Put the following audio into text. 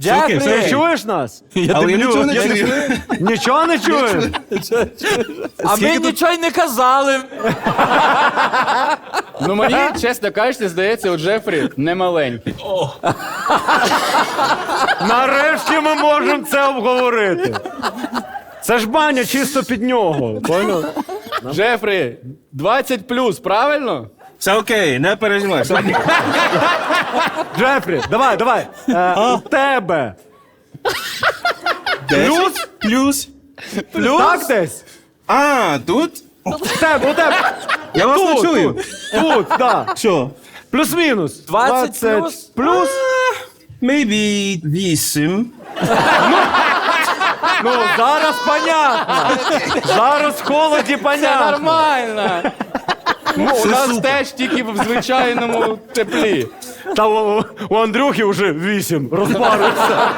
Джефрі, Ти чуєш нас? Але я нічого не чую. Нічого не чуєш? А ми нічого й не казали. Ну мені, чесно кажучи, здається, у Джефрі не маленький. Нарешті ми можемо це обговорити. Це ж баня чисто під нього. Поняв? Джефрі, 20+, правильно? Все окей, не переживай. все окей. Джефрі, давай. У тебе. Плюс? Плюс. Так десь? А, тут? У тебе. Я вас не чую. Тут, так. Що? Плюс-мінус. 20 плюс? Плюс. Maybe 8. Ну, зараз понятно. Зараз в холоді Це понятно. нормально. Ну, у нас теж тільки в звичайному теплі. Та у Андрюхи вже 8 розбарився.